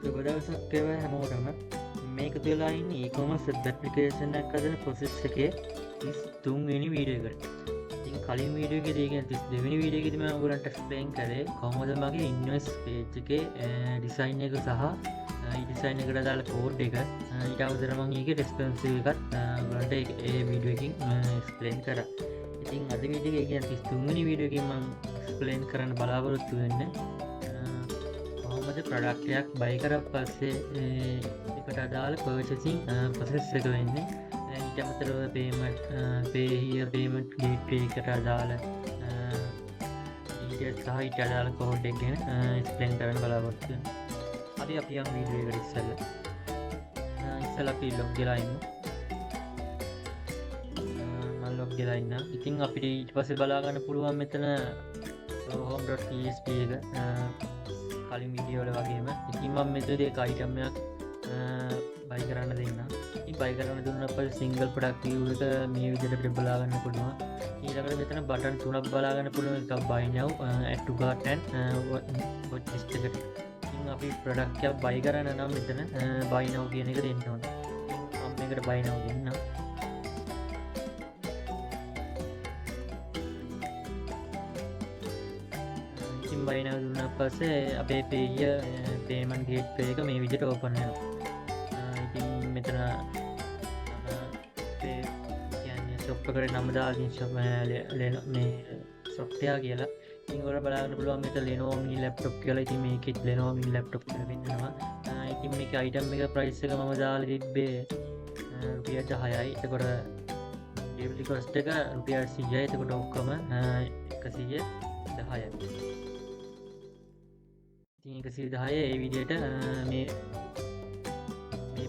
සුබදවසක් වේවා හැමෝටම. මේක තුලා ඉන්නේ e-commerce web application එකක් හදන process එකේ 33 වෙනි වීඩියෝ එකට. ඉතින් කලින් වීඩියෝ එකේදී කියන්නේ 32 වෙනි වීඩියෝ එකේදී මම ඔයගොල්ලන්ට explain කරේ කොහොමද මගේ invoice page එකේ design එක සහ design එකට අදාළ code එක ඊට අමතරව මම ඒකේ responsive එකත් ඔයගොල්ලන්ට ඒ වීඩියෝ එකකින් explain කරා. ඉතින් අද වීඩියෝ එකේ කියන්නේ 33 වෙනි වීඩියෝ එකකින් මම explain කරන්න බලාපොරොත්තු වෙන්නේ කොහොමද ප්‍රොඩක්ට් එකක් buy කරලා පස්සේ ඒකට අදාළ purchasing process එක වෙන්නේ. ඊට අමතරව pay here payment gateway එකට අදාළ details සහ ඊට අදාළ code එක ගැන explain කරන්න බලාපොරොත්තු වෙනවා. හරි අපි යමු වීඩියෝ එකට ඉස්සෙල්ලා අපි log වෙලා ඉමු. මම log වෙලා ඉන්නම්. ඉතින් අපිට ඊට පස්සේ බලා ගන්න පුළුවන් මෙතන home.php එක කලින් වීඩියෝ වල වගේම. ඉතින් මම මෙතනදී එක item එකක් buy කරන්න දෙන්නම්. ඉතින් buy කරන්න දුන්නා පස්සේ single product view එක මේ විදිහට අපිට බලා ගන්න පුළුවන්. ඊළඟට මෙතන බටන් තුනක් බලා ගන්න පුළුවන්. එකක් buy now, add to cart and watch list එකට. ඉතින් අපි product එකක් buy කරන්න නම් මෙතන buy now කියන එක දෙන්න ඕනේ. මම මේකට buy now දෙන්නම්. buy now දුන්නා පස්සේ අපේ payment gateway එක මේ විදිහට open වෙනවා. ඉතින් මෙතන කියන්නේ shop එකට නම දාලා shop මේ software කියලා. ඉතින් ඔයාලා බලන්න පුළුවන් මෙතන Lenovo mini laptop කියලා. ඉතින් මේකෙත් Lenovo mini laptop කියලා වෙන්නවා. ඉතින් මේකේ item එක price එක මම දාලා තිබ්බේ රුපියල් 10යි. එතකොට delivery cost එක රුපියල් 100යි. එතකොට ඔක්කොම 110යි. 110 ඒ විදිහට මේ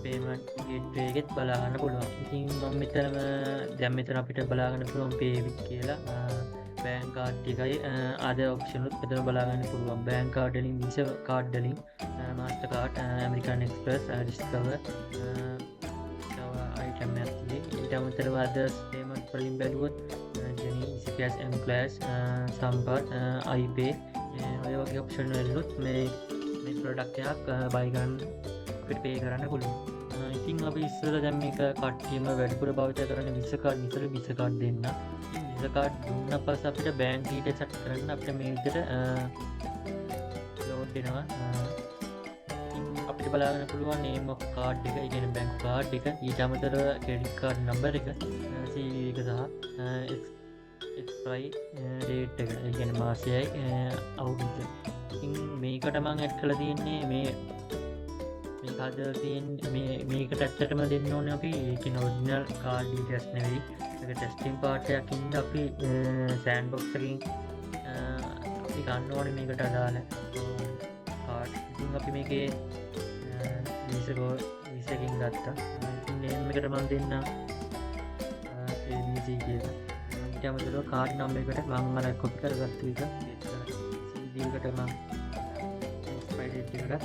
payment gateway එකෙත් බලා ගන්න පුළුවන්. ඉතින් මම මෙතන අපිට බලා ගන්න පුළුවන් pay with කියලා bank card එකයි other option උත් මෙතන බලා ගන්න පුළුවන්. bank card වලින් Visa card වලින් master card American Express Discover item එකක් තියෙන්නේ. ඊට අමතරව others payment වලින් බැලුවොත් Jenny EasyCash M-Class Sampath iPay ඔය වගේ ඔප්ෂන් වලිනුත් මේ ප්‍රොඩක්ට් එකක් buy කරන්න අපිට pay කරන්න පුළුවන්. ඉතින් අපි ඉස්සෙල්ලා දැන් මේක කට්ටියම වැඩිපුර භාවිත කරන්නේ Visa card නිසා Visa card දෙන්න. ඉතින් Visa card දුන්නා පස්සේ අපිට bank details set කරන්න අපිට මේ විදිහට load වෙනවා. ඉතින් අපිට බලන්න පුළුවන් name of card එක, ඒ කියන්නේ bank card එක, ඊට අමතරව credit card number එක, CVV එක සහ expiry date එක, ඒ කියන්නේ මාසයයි අවුරුද්ද. ඉතින් මේකට මම ඇඩ් කරලා තියෙන්නේ මේකට ඇත්තටම දෙන්න ඕනේ අපි ඒ කියන්නේ ඔරිජිනල් කාඩ් ඩීටේල්ස් නෙවෙයි. ඒක ටෙස්ටිංగ్ පාර්ට් එකක් ඉඳලා අපි සෑන්ඩ්බොක්ස් එකකින් අපි ගන්න ඕනේ මේකට අදාළ කාඩ්. ඉතින් අපි මේකේ Visa එකකින් ගත්තා. ඉතින් name එකට මම දෙන්නම් ABC කියලා. ඊට අමතරව කාඩ් නම්බර් එකට මම අර කොපි කරගත්තු එක CD එකට මම expiry date එකට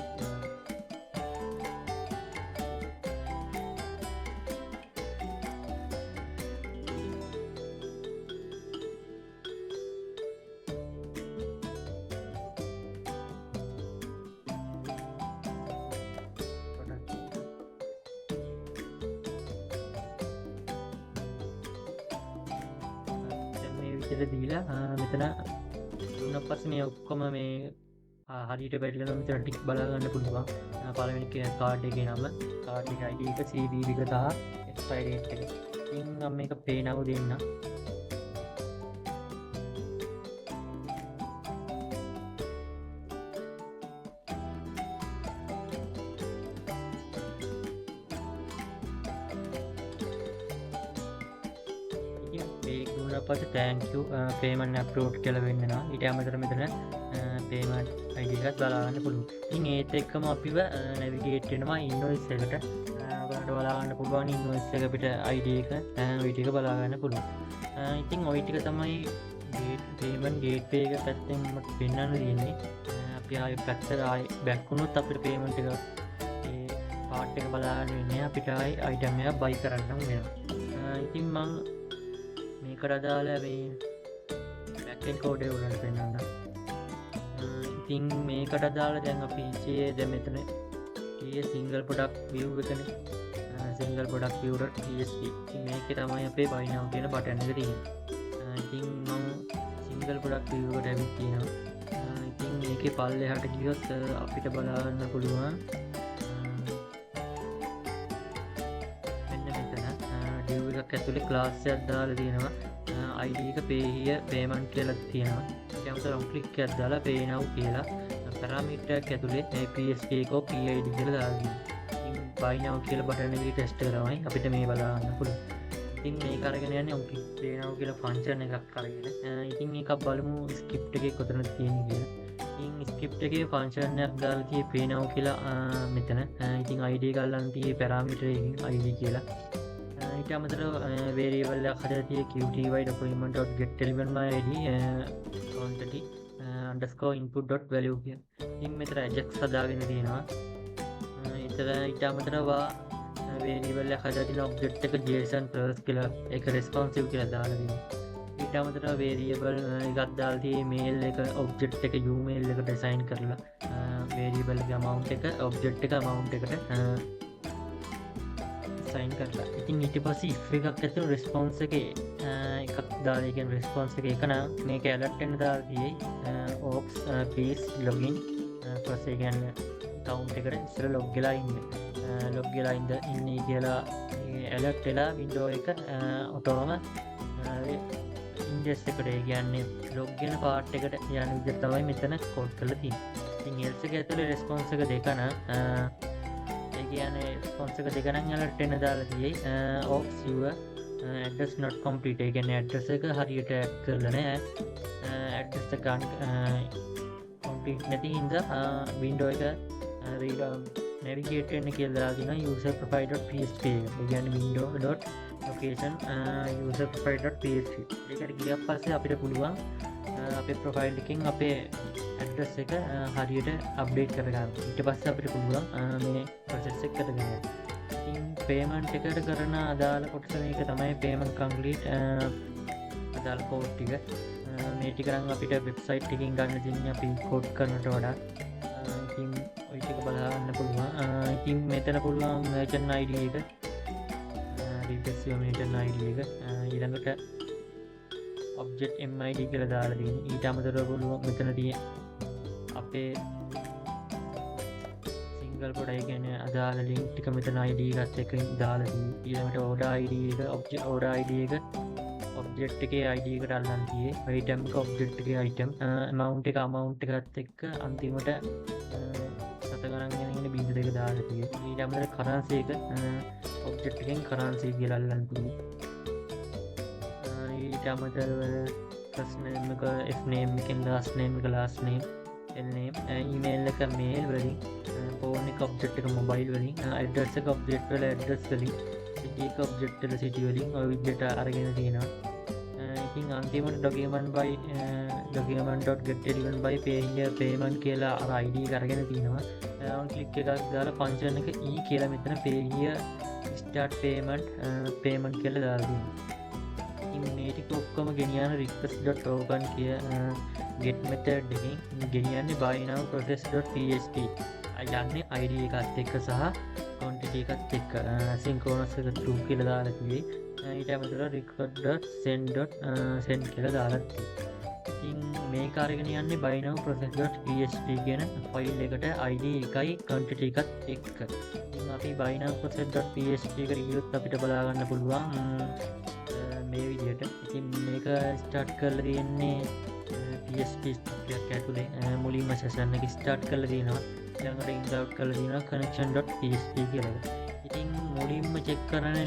දීලා මෙතන දුන්නා පස්සේ මේ ඔක්කොම මේ හරියට බැරිලා මෙතන ටික බලා ගන්න පුළුවන්. පළවෙනි කාඩ් එකේ නම, කාඩ් එකේ ID එක, CVV එක සහ expiry date එක. ඉතින් මම මේක pay now දෙන්න. පස්සේ thank you payment approved කියලා වෙන්නවා. ඊට අමතරව මෙතන payment ID එකත් බලා ගන්න පුළුවන්. ඉතින් ඒත් එක්කම අපිව navigate වෙනවා invoice එකට. ඔයාලට බලා ගන්න පුළුවන් invoice එක අපිට ID එක ওই ටික බලා ගන්න පුළුවන්. ඉතින් ওই ටික තමයි payment gateway එක පැත්තෙන් මට පෙන්වන්න තියෙන්නේ. අපි ආයෙ පැත්තට ආයෙ back වුණොත් අපිට payment එක ඒ part එක බලා ගන්න වෙන්නේ. අපිට ආයෙ item එක buy කරන්න වෙනවා. ඉතින් මම මේකට අදාළ මේ backend code එක උඩට පෙන්නන්න. ඉතින් මේකට අදාළ දැන් අපි ඉච්චේ දැන් මෙතන සිංගල් පොඩක් view එකන සිංගල් පොඩක් view.php මේක තමයි අපේ buy now කියන බටන් එක තියෙන්නේ. ඉතින් මම සිංගල් පොඩක් view එකට ඇවිත් තියෙනවා. ඉතින් මේකේ පල්ලෙහාට ගියොත් අපිට බලන්න පුළුවන් මෙන්න මෙතන view එකක් ඇතුලේ class එකක් දාලා තියෙනවා. ID එක pay here payment කියලා තියෙනවා. ඊට අමතරව ක්ලික් එකක් දාලා pay now කියලා පැරාමීටර් එකක් ඇතුලේ PSP එකෝ PID කියලා දාගන්න. ඉතින් buy now කියලා බටන් එකේ ටෙස්ට් කරාමයි අපිට මේ බලන්න පුළුවන්. ඉතින් මේක අරගෙන යන්නේ ඔක pay now කියලා ෆන්ක්ෂන් එකක් අරගෙන. ඉතින් මේක බලමු ස්ක්‍රිප්ට් එකේ කොතනද තියෙන්නේ කියලා. ඉතින් ස්ක්‍රිප්ට් එකේ ෆන්ක්ෂන් එකක් දාලා තියෙන්නේ pay now කියලා මෙතන. ඉතින් ID එක ගන්න තියෙන්නේ පැරාමීටර් එකකින් ID කියලා. ඊට අමතරව variable එකක් හදලා තියෙන්නේ qty document.getElementMyId quantity underscore input.value කියන. ඉතින් මෙතන ajax හදාගෙන තියෙනවා. ඊට අමතරව variable එකක් හදලා තියෙන object එක json plus කියලා ඒක responsive කියලා දාලා තියෙනවා. ඊට අමතරව variable එකක් දාලා තියෙන්නේ mail එක object එක umail එකට assign කරලා variable එක amount එක object එක amount එකට සයින් කරලා. ඉතින් ඊට පස්සේ if එකක් ඇතුළේ response එකේ එකක් දාලා ඒ කියන්නේ response එක එක නම් මේක alert වෙන දාලා තියෙයි ops please login ඊපස්සේ ඒ කියන්නේ account එකට ඉස්සර log වෙලා ඉන්නේ කියලා alert වෙලා window එක ඔටෝම index එකට ඒ කියන්නේ log වෙන part එකට යන විදිහ තමයි මෙතන code කරලා තියෙන්නේ. ඉතින් else එක ඇතුළේ response එක දෙක නම් කියන්නේ response එක දෙක නම් alert වෙන දාලා තියෙයි ops your address not complete. ඒ කියන්නේ address එක හරියට add කරලා නැහැ. address එක complete නැති හින්දා window එක navigate වෙන්න කියලා දාලා තියෙනවා user profile.php එක. ඒ කියන්නේ window.location user profile.php. ඒකට ගියත් පස්සේ අපිට පුළුවන් අපේ profile එකකින් අපේ address එක හරියට update කරගන්න. ඊට පස්සේ අපිට පුළුවන් මේ process එක කරගෙන යන්න. ඉතින් payment එකට කරන අදාළ කොටස මේක තමයි payment complete අදාළ code ටික. මේ ටික නම් අපිට website එකකින් ගන්න දෙන්නේ අපි code කරනට වඩා. ඉතින් ওই ටික බලන්න පුළුවන්. ඉතින් මෙතන පුළුවන් merchant ID එක replace your merchant ID එක ඊළඟට object MID කියලා දාලා තියෙනවා. ඊට අමතරව පුළුවන් මෙතන තියෙන අපේ සිංගල් පොඩ ඒ කියන්නේ අදාළ link ටික මෙතන ID එකත් එක්ක දාලා තියෙනවා. ඊළඟට order ID එක order ID එක object එකේ ID එකට අල්ලන් තියෙන්නේ. item එක object එකේ item amount එක amount එකත් එක්ක අන්තිමට සත ගණන් ගැන බිඳ දෙක දාලා තියෙනවා. ඊට අමතරව currency එක object එකෙන් currency කියලා අල්ලන් තියෙනවා. ඊට අමතරව first name එක f name එකෙන් last name එක last name l name email එක mail වලින් phone එක object එක mobile වලින් address එක object වල address වලින් city එක object වල city වලින් ඔය විදිහට අරගෙන තියෙනවා. ඉතින් අන්තිමට document.getElementByPay here payment කියලා අර ID එක අරගෙන තියෙනවා. ක්ලික් එකක් දාලා function එක e කියලා මෙතන pay here start payment කියලා දාලා තියෙනවා. මේ ටික ඔක්කොම ගෙනියන request.open කිය get method එකකින් ගෙනියන්නේ buy now process.php. යන්නේ ID එකත් එක්ක සහ quantity එකත් එක්ක synchronous එක true කියලා දාලා තියෙයි. ඊට අමතරව request.send කියලා දාලා තියෙයි. ඉතින් මේක අරගෙන යන්නේ buy now process.php කියන ෆයිල් එකට ID එකයි quantity එකත් එක්ක. ඉතින් අපි buy now process.php එකට ගියොත් අපිට බලා ගන්න පුළුවන් මේ විදිහට. ඉතින් මේක ස්ටාර්ට් කරලා තියෙන්නේ PSP ස්ක්‍රිප්ට් එකක් ඇතුලේ මුලින්ම සෙෂන් එක ස්ටාර්ට් කරලා තියෙනවා. ඊළඟට ඉන්සර්ට් කරලා තියෙනවා connection.php කියලා. ඉතින් මුලින්ම චෙක් කරන්නේ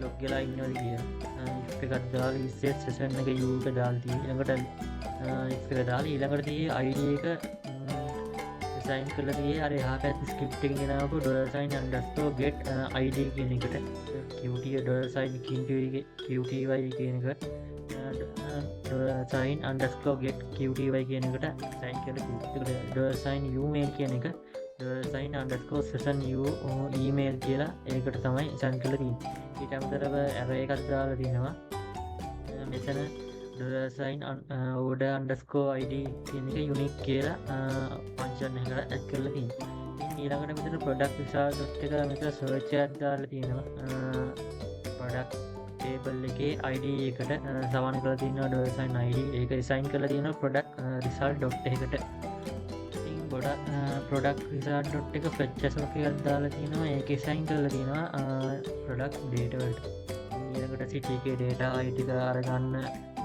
log වෙලා ඉන්නවද කියලා. if එකක් දාලා ඉස්සෙල් සෙෂන් එක u එක දාලා තියෙනවා. ඊළඟට if එක දාලා ඊළඟට තියෙන්නේ ID එක assign කරලා තියෙන්නේ අර එහා පැත්තේ ස්ක්‍රිප්ට් එකකින් ගෙනාවු $_get ID කියන එකට qty $qty කියන එක $_get qty කියන එකට assign කරලා $umail කියන එක $_session email කියලා ඒකට තමයි assign කරලා තියෙන්නේ. ඊට අමතරව array එකක් දාලා තියෙනවා. මෙතන $order_id කියන එක unique කියලා function එකට add කරලා තියෙනවා. ඊළඟට මෙතන ප්‍රොඩක්ට් රිසල්ට් එක මෙතන සර්ච් එකක් දාලා තියෙනවා ප්‍රොඩක්ට් ටේබල් එකේ ID එකට සමාන කරලා තියෙනවා ඩොසයින් ID ඒක රිසයින් කරලා තියෙනවා ප්‍රොඩක්ට් රිසල්ට් එකට ඉතින් ප්‍රොඩක්ට් රිසල්ට් එක ෆෙචර්ස් එකක් දාලා තියෙනවා ඒක රිසයින් කරලා තියෙනවා ප්‍රොඩක්ට් ඩේටා වලට ඊළඟට සිටි එකේ ඩේටා ID එක අරගන්න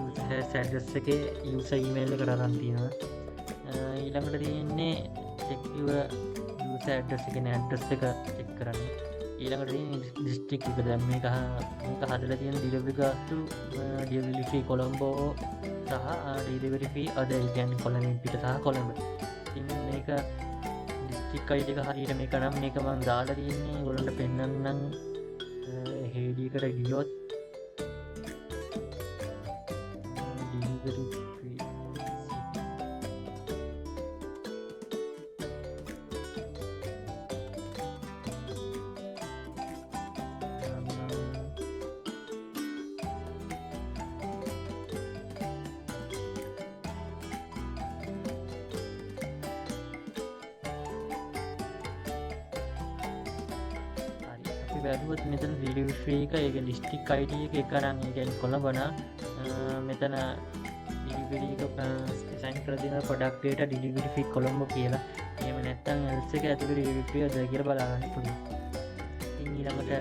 යූසර් ඇඩ්‍රස් එකේ යූසර් ඊමේල් එකට අරන් තියෙනවා ඊළඟට තියෙන්නේ check your user address එක ඇඩ්‍රස් එක චෙක් කරන්න ඊළඟට ඩිස්ට්‍රික්ට් එක දැන් මේක හදලා තියෙන delivery ගාස්තු delivery fee කොළඹ සහ delivery fee අද කියන්නේ කොළඹ පිට සහ කොළඹ ඉතින් මේක ඩිස්ට්‍රික්ට් ID එක හරියට මේක නම් මේක මම දාලා තියෙන්නේ ඒගොල්ලන්ට පෙන්නන්නම් HD එකට ගියොත් delivery fee වැදුවත් මෙතන delivery fee එක ඒක district ID එක එක නම් ඒ කියන්නේ කොළඹ නම් මෙතන delivery එක assign කරලා දෙන product data delivery fee Colombo කියලා. එහෙම නැත්නම් else එක ඇතුලේ delivery fee අද කියලා බලන්න පුළුවන්. ඉතින් ඊළඟට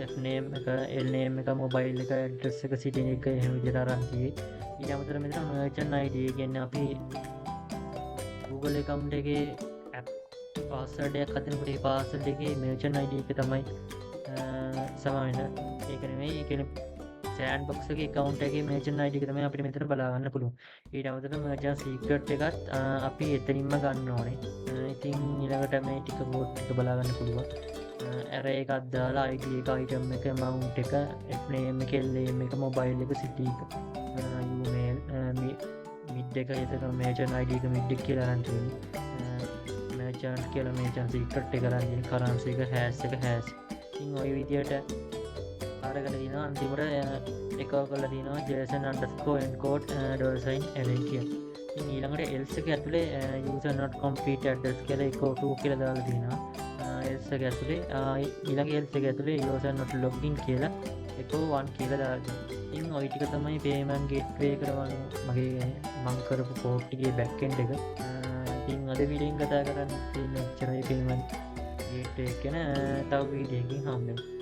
F name එක L name එක mobile එක address එක city එක එහෙම විදිහට අරන් තියෙයි. ඊට අමතරව මෙතන merchant ID කියන්නේ අපි Google account එකේ password එකක් හදනකොට ඒ password එකේ merchant ID එක තමයි සමාන ඒක නෙමෙයි ඒ කියන්නේ සෑන්ඩ්බොක්ස් එකේ account එකේ merchant ID එක තමයි අපිට මෙතන බලා ගන්න පුළුවන්. ඊට අමතරව merchant secret එකත් අපි එතනින්ම ගන්න ඕනේ. ඉතින් ඊළඟට මේ ටික කෝඩ් ටික බලා ගන්න පුළුවන්. array එකක් දාලා ID එක item එක amount එක F name එක L name එක mobile එක city එක email mid එක එතන merchant ID එක mid එක කියලා අරන් තියෙනවා. merchant කියලා merchant secret එක අරන් තියෙන currency එක hash එක hash ඉතින් ඔය විදියට අරගෙන දිනවා අන්තිමට එකව කරලා දිනවා jason_encode $array කියලා. ඉතින් ඊළඟට else එක ඇතුලේ user not complete address කියලා echo2 කියලා දාලා දිනවා. else එක ඇතුලේ ඊළඟ else එක ඇතුලේ user not logged in කියලා echo1 කියලා දාලා දිනවා. ඉතින් ඔය ටික තමයි payment gateway එකට මම කරපු code ටිකේ back end එක. ඉතින් අද වීඩියෝ එක කතා කරන්න තියෙන එච්චරයි payment gateway ගැන තව වීඩියෝ එකකින් හම්බෙමු.